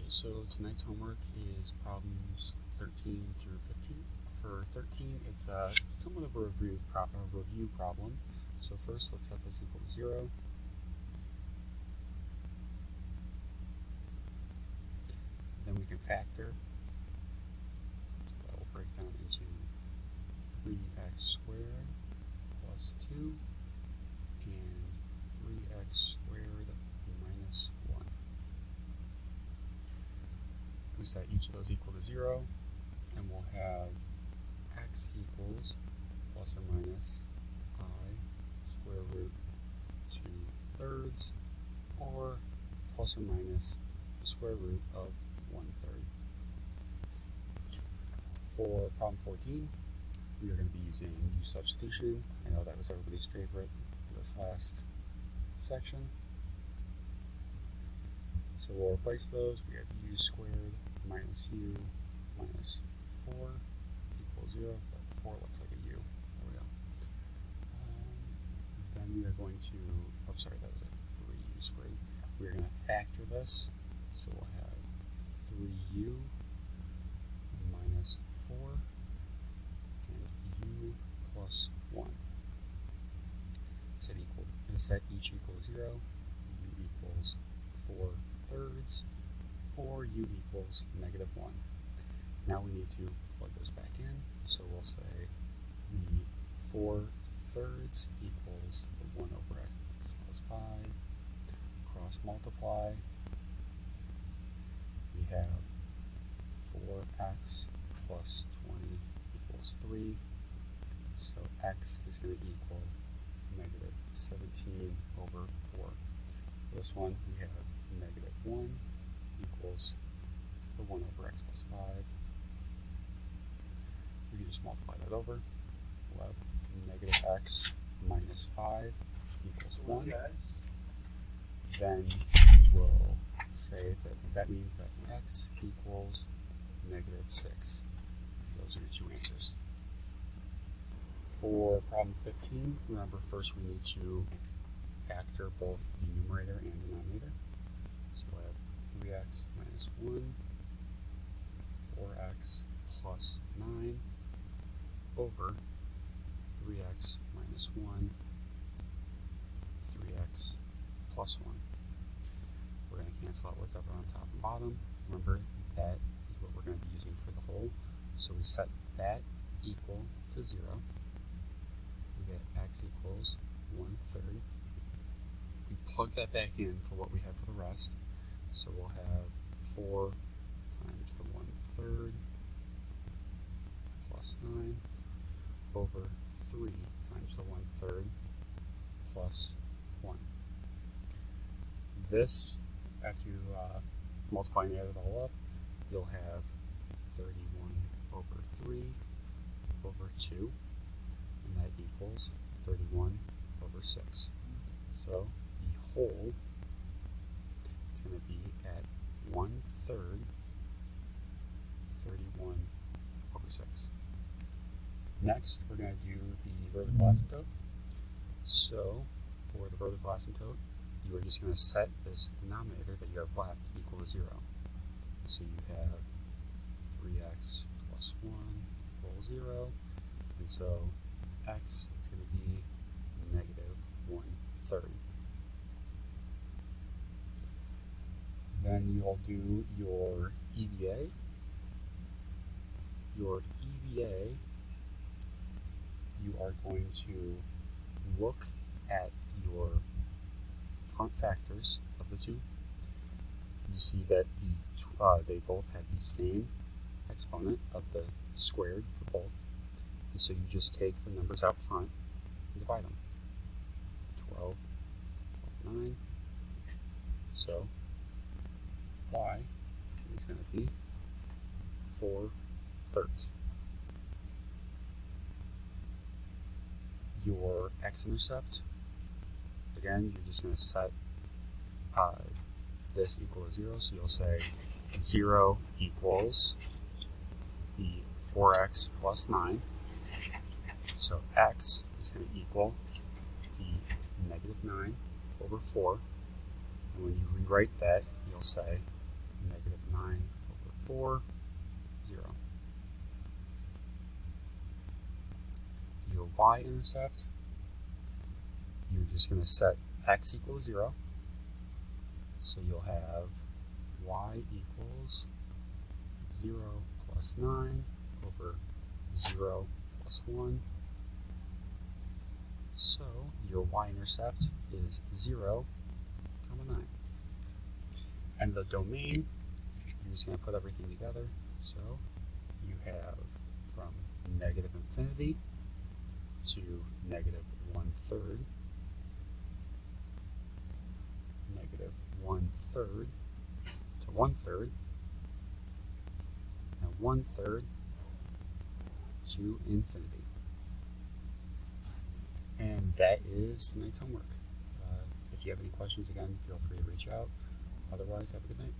So tonight's homework is problems 13 through 15. For 13, it's somewhat of a review problem. So first, let's set this equal to 0. Then we can factor. So that will break down into 3x squared plus 2 and 3x squared minus 1. We set each of those equal to 0, and we'll have x equals plus or minus I square root 2/3 or plus or minus the square root of 1/3. For problem 14, we are going to be using u substitution. I know that was everybody's favorite for this last section. So we'll replace those. We have u squared minus u minus 4 equals 0. So 4 looks like a u. There we go. Then we are going to, oh sorry, that was a 3u squared. We're going to factor this. So we'll have 3u minus 4 and u plus 1. Set each equal 0. U equals 4/3 or u equals -1. Now we need to plug those back in. So we'll say the 4/3 equals the 1 over x plus 5. Cross multiply. We have 4x plus 20 equals 3. So x is going to equal -17 over 4. For this one, we have -1 equals the 1 over x plus 5. We can just multiply that over. We'll have -x minus 5 equals 1. Then we will say that means that x equals -6. Those are your two answers. For problem 15, remember first we need to factor both the numerator and denominator. So we'll have 3x minus 1, 4x plus 9 over 3x minus 1, 3x plus 1. We're going to cancel out what's ever on top and bottom. Remember, that is what we're going to be using for the whole. So we set that equal to 0. We get x equals 1/3. We plug that back in for what we have for the rest. So we'll have 4 times the 1/3 plus 9 over 3 times the 1/3 plus 1. This, after you multiply and add it all up, you'll have 31 over 3 over 2, and that equals 31 over 6. So the whole is going to be at 1/3, 31 over 6. Next, we're going to do the vertical asymptote. So for the vertical asymptote, you are just going to set this denominator that you have left equal to 0. So you have 3x plus 1 equals 0, and so x is going to be -1/3. Then you'll do your EVA. Your EVA, you are going to look at your front factors of the two. You see that they both have the same exponent of the squared for both. And so you just take the numbers out front and divide them. 12, 9. So y is going to be 4/3. Your x-intercept, again, you're just going to set this equal to 0. So you'll say 0 equals the 4x plus 9. So x is going to equal the -9 over 4. And when you rewrite that, you'll say -9 4, 0. Your y-intercept, you're just going to set x equals 0. So you'll have y equals 0 plus 9 over 0 plus 1. So your y-intercept is 0, 9. And the domain, you're just going to put everything together. So you have from negative infinity to negative 1/3, negative 1/3 to 1/3, and 1/3 to infinity. And that is tonight's homework. If you have any questions, again, feel free to reach out. Otherwise, have a good night.